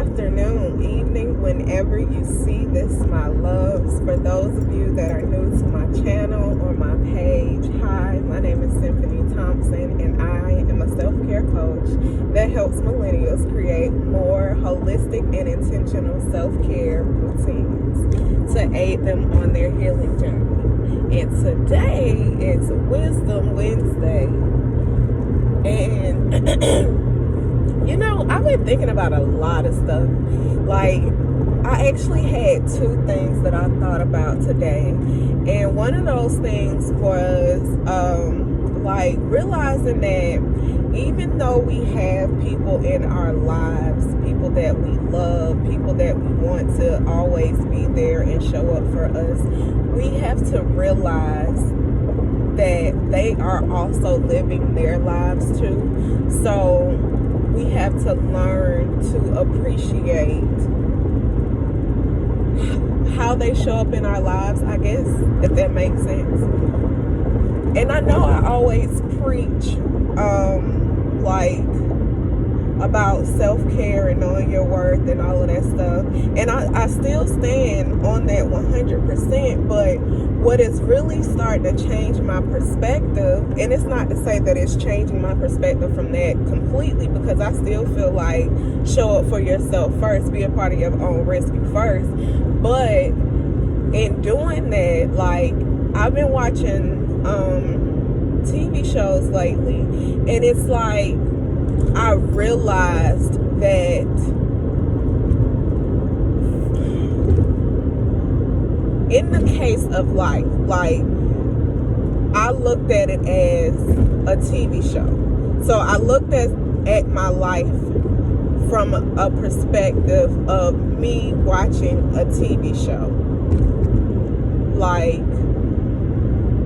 afternoon, evening, whenever you see this, my loves. For those of you that are new to my channel or my page, hi, my name is Symphony Thompson, and I am a self-care coach that helps millennials create more holistic and intentional self-care routines to aid them on their healing journey. And today is Wisdom Wednesday, and you know, I've been thinking about a lot of stuff. Like, I actually had two things that I thought about today. And one of those things was, like, realizing that even though we have people in our lives, people that we love, people that we want to always be there and show up for us, we have to realize that they are also living their lives too. So we have to learn to appreciate how they show up in our lives, I guess, if that makes sense. And I know I always preach, like, about self-care and knowing your worth and all of that stuff. And I still stand on that 100%, but what is really starting to change my perspective, and it's not to say that it's changing my perspective from that completely, because I still feel like show up for yourself first, be a part of your own rescue first. But in doing that, like, I've been watching TV shows lately, and it's like I realized that in the case of life, like, I looked at it as a TV show. So I looked at my life from a perspective of me watching a TV show. Like,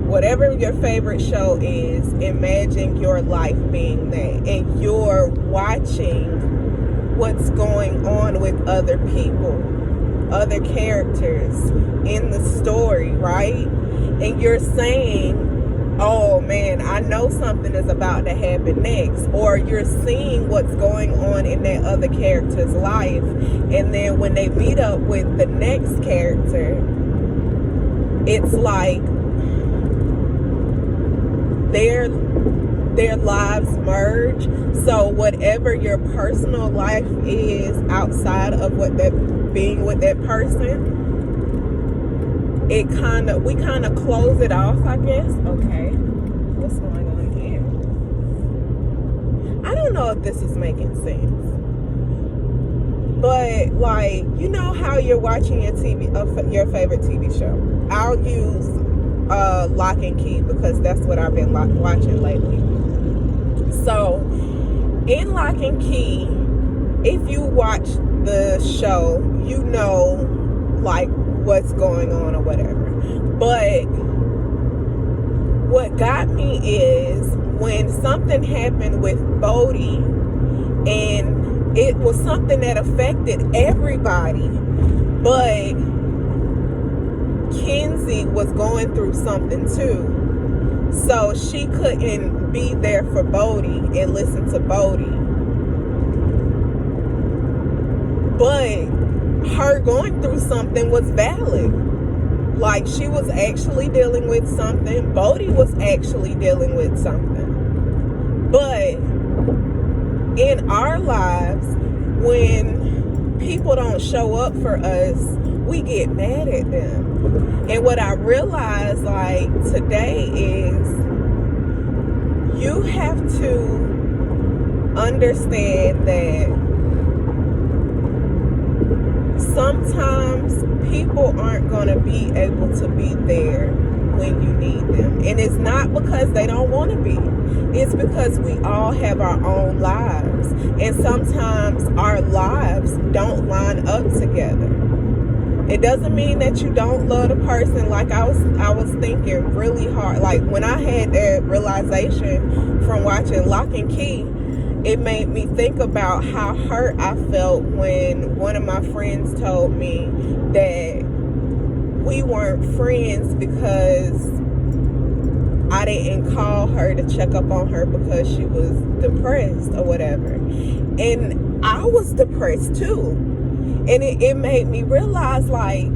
whatever your favorite show is, imagine your life being that. And you're watching what's going on with other people, other characters in the story, right? And you're saying, oh man, I know something is about to happen next. Or you're seeing what's going on in that other character's life. And then when they meet up with the next character, it's like their lives merge. So whatever your personal life is outside of what that being with that person, we kind of close it off, I guess. Okay, what's going on here? I don't know if this is making sense, but, like, you know how you're watching your your favorite TV show. I'll use Lock and Key because that's what I've been watching lately. So in Lock and Key, if you watch the show, you know, like, what's going on or whatever. But what got me is when something happened with Bodhi, and it was something that affected everybody, but Kenzie was going through something too. So she couldn't be there for Bodhi and listen to Bodhi. But her going through something was valid. Like, she was actually dealing with something. Bodhi was actually dealing with something. But in our lives, when people don't show up for us, we get mad at them. And what I realized, like, today is you have to understand that sometimes people aren't going to be able to be there when you need them. And it's not because they don't want to be. It's because we all have our own lives. And sometimes our lives don't line up together. It doesn't mean that you don't love the person. Like, I was thinking really hard. Like, when I had that realization from watching Lock and Key, it made me think about how hurt I felt when one of my friends told me that we weren't friends because I didn't call her to check up on her because she was depressed or whatever. And I was depressed too. And it made me realize, like,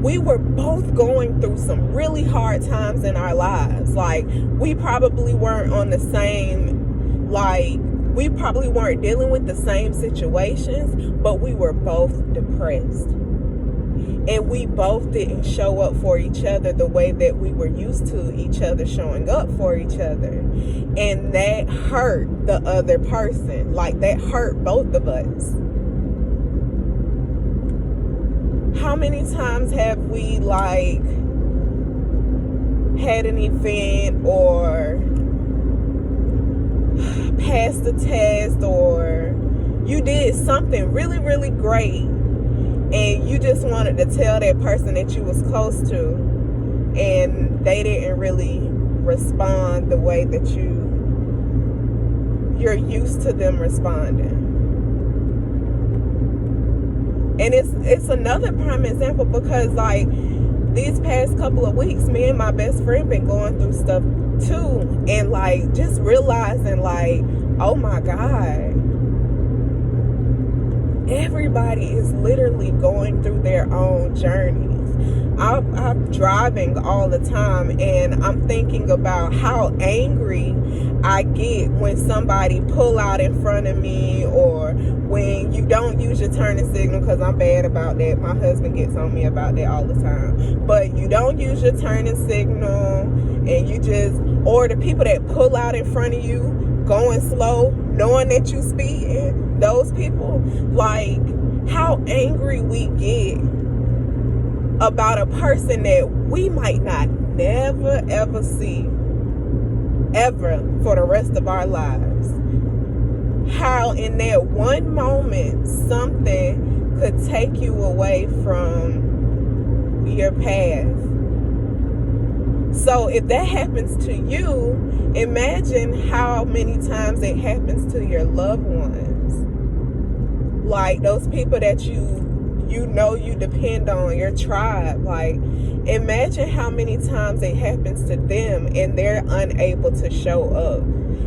we were both going through some really hard times in our lives. Like, we probably weren't on the same, like, we probably weren't dealing with the same situations, but we were both depressed. And we both didn't show up for each other the way that we were used to each other showing up for each other. And that hurt the other person. Like, that hurt both of us. How many times have we, like, had an event or passed a test, or you did something really, really great, and you just wanted to tell that person that you was close to, and they didn't really respond the way that you're used to them responding. And it's another prime example, because, like, these past couple of weeks, me and my best friend been going through stuff too, and, like, just realizing, like, oh my God, everybody is literally going through their own journeys. I'm driving all the time, and I'm thinking about how angry I get when somebody pull out in front of me, or when you don't use your turning signal, because I'm bad about that. My husband gets on me about that all the time. But you don't use your turning signal, and you just, or the people that pull out in front of you going slow, knowing that you speeding, those people, like, how angry we get about a person that we might not never ever see ever for the rest of our lives. How in that one moment something could take you away from your path. So if that happens to you, imagine how many times it happens to your loved ones. Like, those people that you know you depend on, your tribe. Like, imagine how many times it happens to them and they're unable to show up.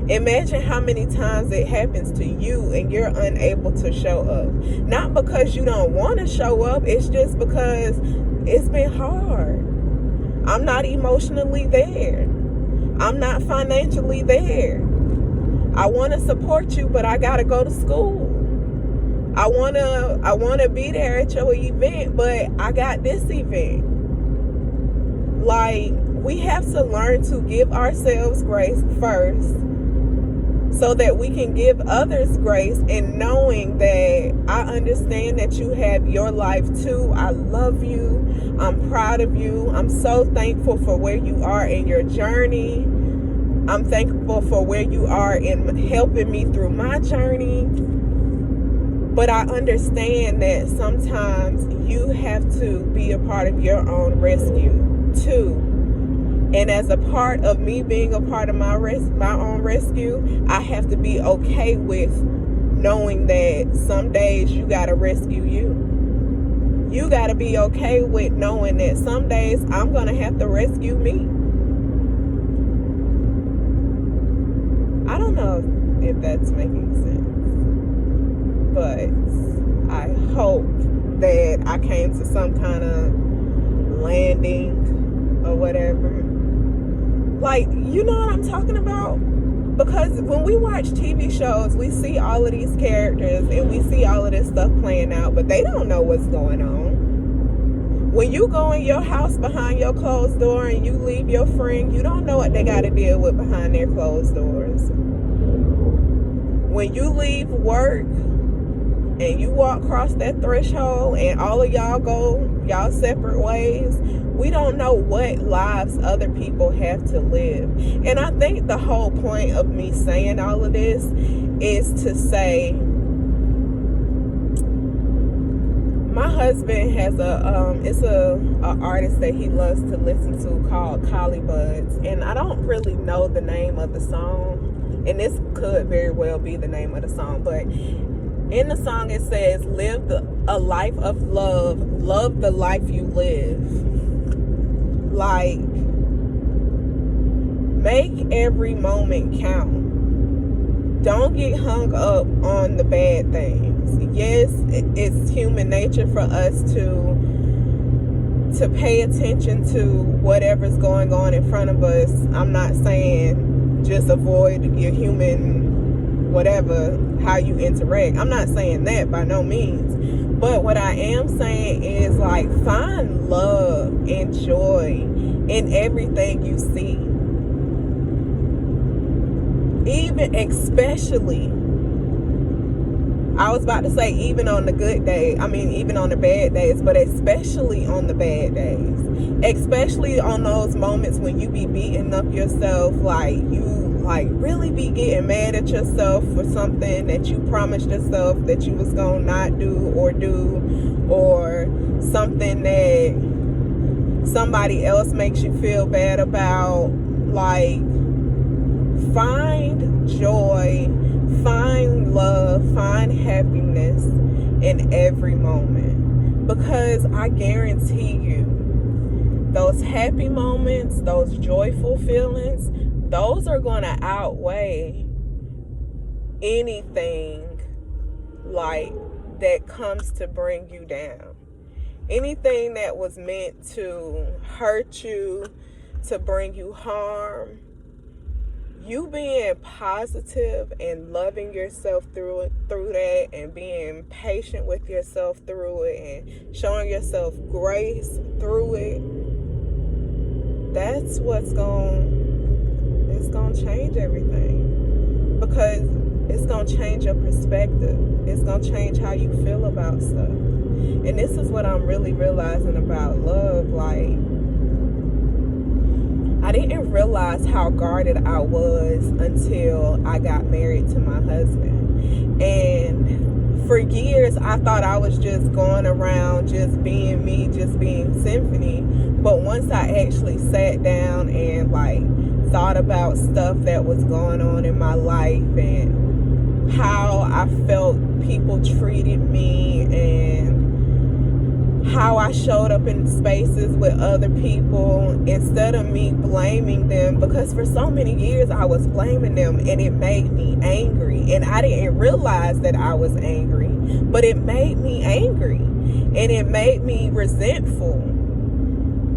Imagine how many times it happens to you and you're unable to show up. Not because you don't want to show up, it's just because it's been hard. I'm not emotionally there. I'm not financially there. I want to support you, but I got to go to school. I wanna be there at your event, but I got this event. Like, we have to learn to give ourselves grace first, so that we can give others grace, and knowing that I understand that you have your life too. I love you. I'm proud of you. I'm so thankful for where you are in your journey. I'm thankful for where you are in helping me through my journey. But I understand that sometimes you have to be a part of your own rescue too. And as a part of me being a part of my own rescue, I have to be okay with knowing that some days you got to rescue you. You got to be okay with knowing that some days I'm going to have to rescue me. I don't know if that's making sense. But I hope that I came to some kind of landing or whatever. Like, you know what I'm talking about? Because when we watch TV shows, we see all of these characters and we see all of this stuff playing out, but they don't know what's going on. When you go in your house behind your closed door and you leave your friend, you don't know what they got to deal with behind their closed doors. When you leave work and you walk across that threshold and all of y'all go y'all separate ways, we don't know what lives other people have to live. And I think the whole point of me saying all of this is to say, my husband has a artist that he loves to listen to called Collie Buds, and I don't really know the name of the song, and this could very well be the name of the song, but in the song it says, live a life of love, love the life you live. Like, make every moment count. Don't get hung up on the bad things. yes, it's human nature for us to pay attention to whatever's going on in front of us. I'm not saying just avoid your human whatever, how you interact. I'm not saying that by no means. But what I am saying is, like, find love and joy in everything you see. Even, especially, I was about to say even on the good day, even on the bad days, but especially on the bad days. Especially on those moments when you be beating up yourself, like you like really be getting mad at yourself for something that you promised yourself that you was gonna not do, or something that somebody else makes you feel bad about. Like, find joy, find love, find happiness in every moment, because I guarantee you those happy moments, those joyful feelings, those are going to outweigh anything like that comes to bring you down. Anything that was meant to hurt you, to bring you harm, you being positive and loving yourself through that, and being patient with yourself through it, and showing yourself grace through it, that's what's it's going to change everything. Because it's going to change your perspective. It's going to change how you feel about stuff. And this is what I'm really realizing about love. Like, I didn't realize how guarded I was until I got married to my husband. And for years, I thought I was just going around just being me, just being Symphony. But once I actually sat down and like thought about stuff that was going on in my life, and how I felt people treated me, and how I showed up in spaces with other people, instead of me blaming them, because for so many years I was blaming them, and it made me angry, and I didn't realize that I was angry, but it made me angry, and it made me resentful.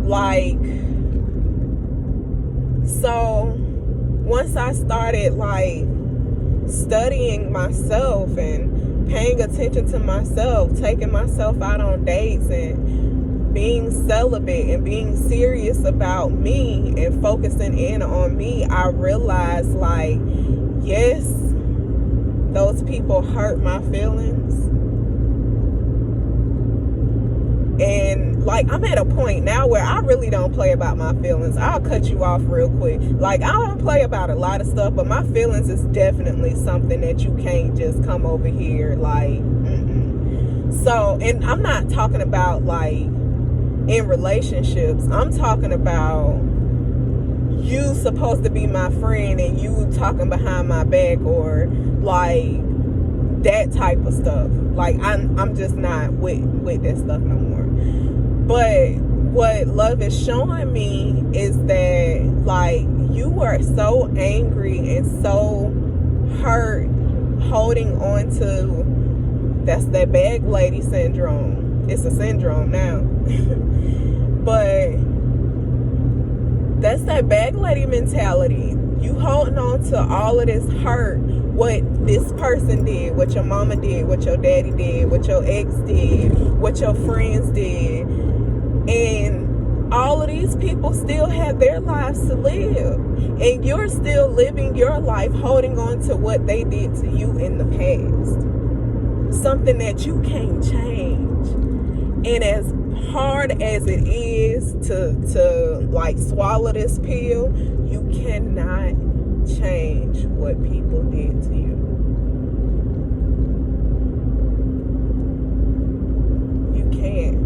Like, so once I started like studying myself and paying attention to myself, taking myself out on dates, and being celibate, and being serious about me, and focusing in on me, I realized, like, yes, those people hurt my feelings. And like, I'm at a point now where I really don't play about my feelings. I'll cut you off real quick. Like, I don't play about a lot of stuff, but my feelings is definitely something that you can't just come over here like, So, and I'm not talking about like in relationships. I'm talking about you supposed to be my friend and you talking behind my back, or like that type of stuff. Like, I'm just not with that stuff no more. But what love is showing me is that, like, you were so angry and so hurt, holding on to, that's that bag lady syndrome. It's a syndrome now. But that's that bag lady mentality. You holding on to all of this hurt, what this person did, what your mama did, what your daddy did, what your ex did, what your friends did. And all of these people still have their lives to live. And you're still living your life holding on to what they did to you in the past. Something that you can't change. And as hard as it is to like swallow this pill, you cannot change what people did to you. You can't.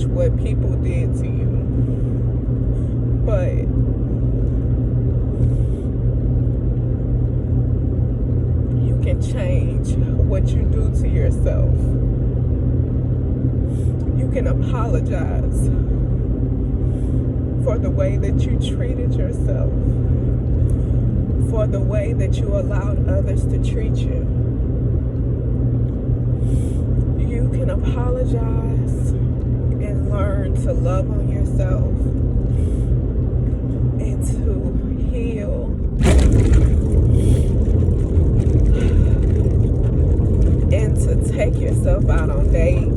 What people did to you. But you can change what you do to yourself. You can apologize for the way that you treated yourself, for the way that you allowed others to treat you. You can apologize and learn to love on yourself and to heal and to take yourself out on dates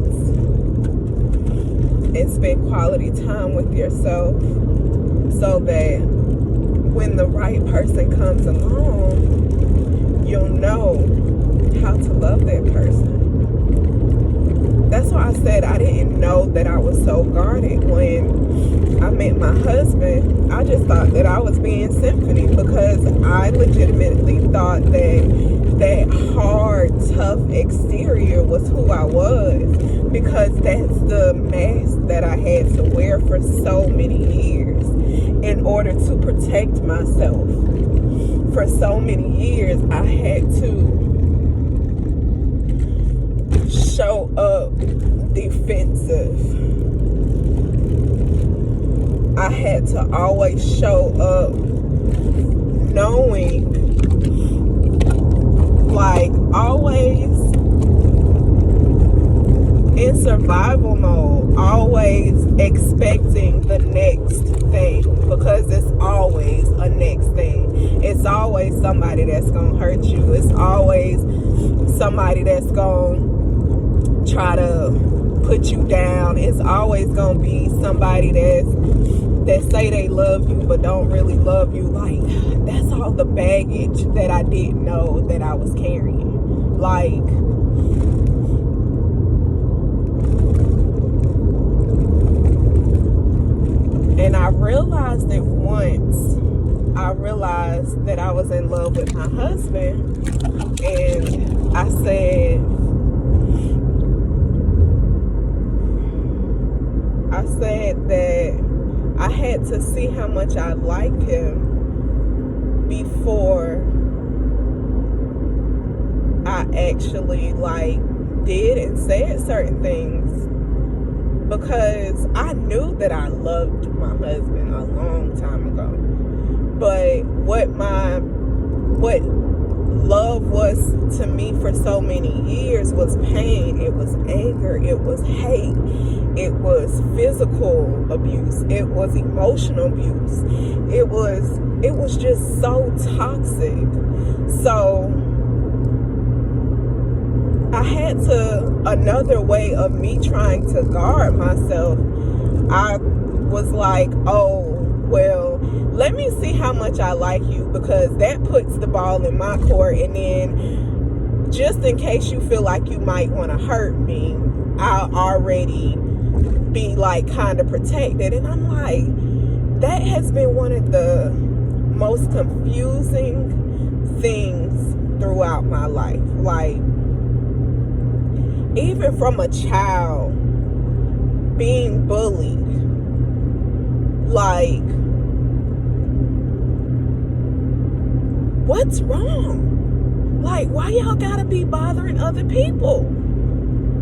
and spend quality time with yourself so that when the right person comes along, you'll know how to love that person. That's why I said I didn't know that I was so guarded when I met my husband. I just thought that I was being symphony because I legitimately thought that hard, tough exterior was who I was, because that's the mask that I had to wear for so many years in order to protect myself. For so many years, I had to show up defensive. I had to always show up knowing, like, always in survival mode, always expecting the next thing, because it's always a next thing. It's always somebody that's gonna hurt you. It's always somebody that's gonna try to put you down. It's always gonna be somebody that say they love you but don't really love you. Like, that's all the baggage that I didn't know that I was carrying. Like, and I realized it once. I realized that I was in love with my husband, and I said that I had to see how much I liked him before I actually, like, did and said certain things, because I knew that I loved my husband a long time ago. But what love was to me for so many years was pain. It was anger. It was hate. It was physical abuse. It was emotional abuse. It was just so toxic. So I had another way of me trying to guard myself. I was like, oh, well, let me see how much I like you, because that puts the ball in my court, and then just in case you feel like you might want to hurt me, I'll already be, like, kind of protected. And I'm like, that has been one of the most confusing things throughout my life. Like, even from a child being bullied, like, what's wrong? Like, why y'all gotta be bothering other people?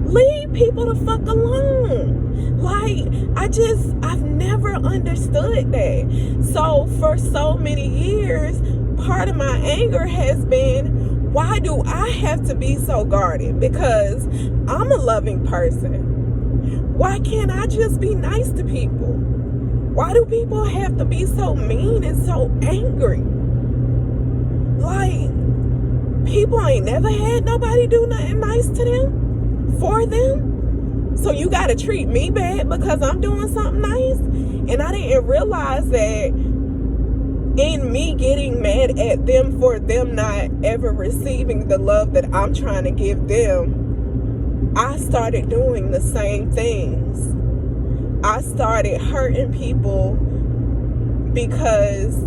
Leave people the fuck alone. Like, I've never understood that. So for so many years, part of my anger has been, why do I have to be so guarded? Because I'm a loving person. Why can't I just be nice to people? Why do people have to be so mean and so angry? Like, people ain't never had nobody do nothing nice to them, for them. So you gotta treat me bad because I'm doing something nice? And I didn't realize that in me getting mad at them for them not ever receiving the love that I'm trying to give them, I started doing the same things. I started hurting people because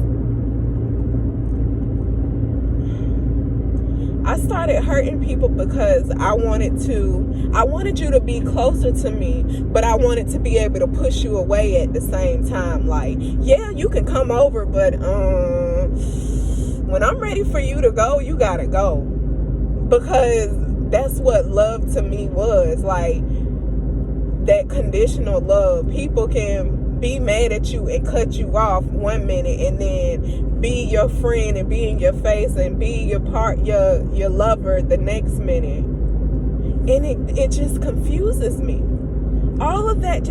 I started hurting people because I wanted you to be closer to me, but I wanted to be able to push you away at the same time. Like, yeah, you can come over, but when I'm ready for you to go, you gotta go. Because that's what love to me was. Like, that conditional love. People can be mad at you and cut you off one minute, and then be your friend and be in your face and be your lover the next minute. And it just confuses me. All of that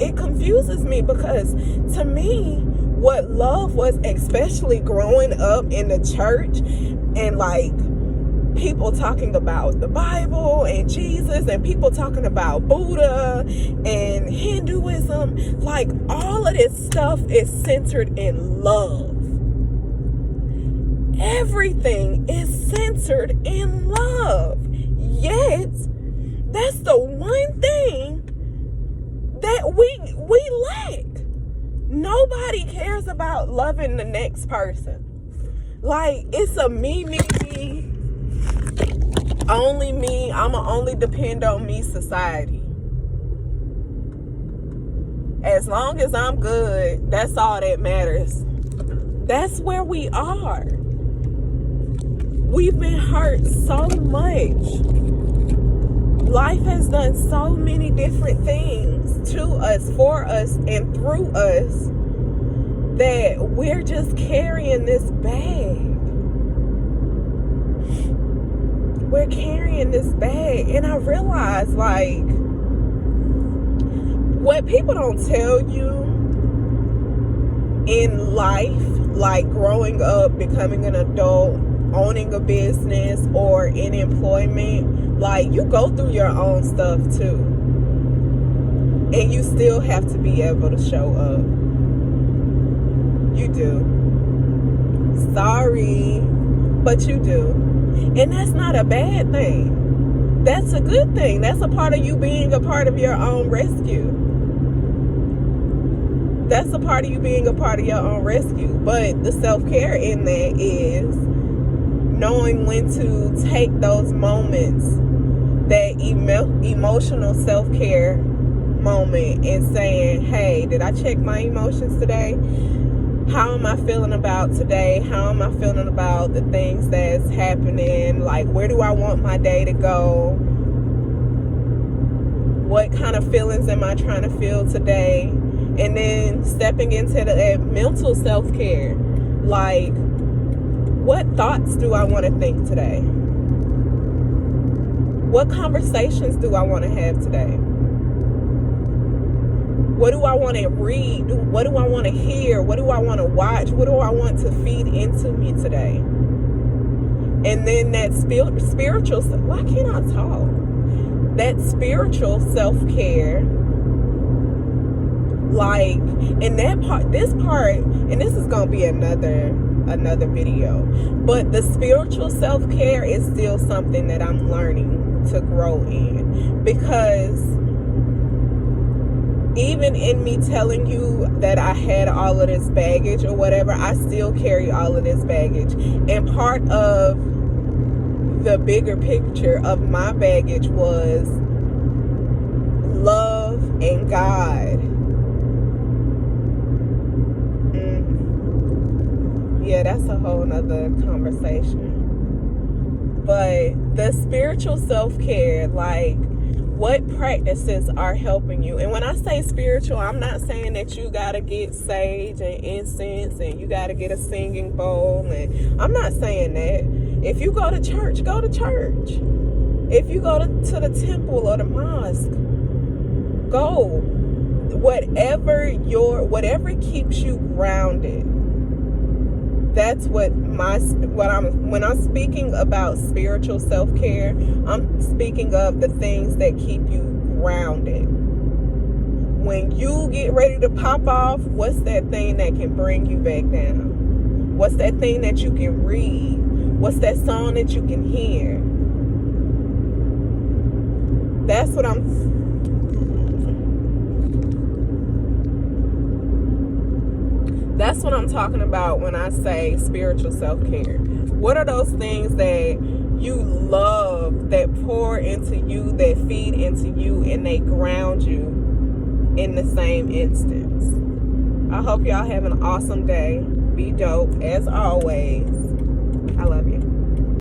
it confuses me, because to me, what love was, especially growing up in the church and like people talking about the Bible and Jesus and people talking about Buddha and Hinduism, like all of this stuff is centered in love. Everything is centered in love. Yet, that's the one thing that we lack. Nobody cares about loving the next person. Like, it's a me, only me, I'ma only depend on me society. As long as I'm good, that's all that matters. That's where we are. We've been hurt so much. Life has done so many different things to us, for us, and through us, that we're just carrying this bag. We're carrying this bag. And I realize, like, what people don't tell you in life, like growing up, becoming an adult, owning a business, or in employment, like, you go through your own stuff too. And you still have to be able to show up. You do. Sorry, but you do. And that's not a bad thing. That's a good thing. That's a part of you being a part of your own rescue. That's a part of you being a part of your own rescue. But the self-care in that is knowing when to take those moments, that emotional self-care moment, and saying, hey, did I check my emotions today? How am I feeling about today? How am I feeling about the things that's happening? Like, where do I want my day to go? What kind of feelings am I trying to feel today? And then stepping into the mental self-care. Like, what thoughts do I want to think today? What conversations do I want to have today? What do I want to read? What do I want to hear? What do I want to watch? What do I want to feed into me today? And then that spiritual, why can't I talk? That spiritual self-care, like, and that part, this part, and this is going to be another video, but the spiritual self-care is still something that I'm learning to grow in, because even in me telling you that I had all of this baggage or whatever, I still carry all of this baggage. And part of the bigger picture of my baggage was love and God. Yeah, that's a whole nother conversation. But the spiritual self-care, like, what practices are helping you? And when I say spiritual, I'm not saying that you gotta get sage and incense and you gotta get a singing bowl, and I'm not saying that. If you go to church, go to church. If you go to the temple or the mosque, go. Whatever keeps you grounded. That's when I'm speaking about spiritual self-care, I'm speaking of the things that keep you grounded. When you get ready to pop off, what's that thing that can bring you back down? What's that thing that you can read? What's that song that you can hear? That's what I'm talking about when I say spiritual self-care. What are those things that you love, that pour into you, that feed into you, and they ground you in the same instance. I hope y'all have an awesome day. Be dope as always.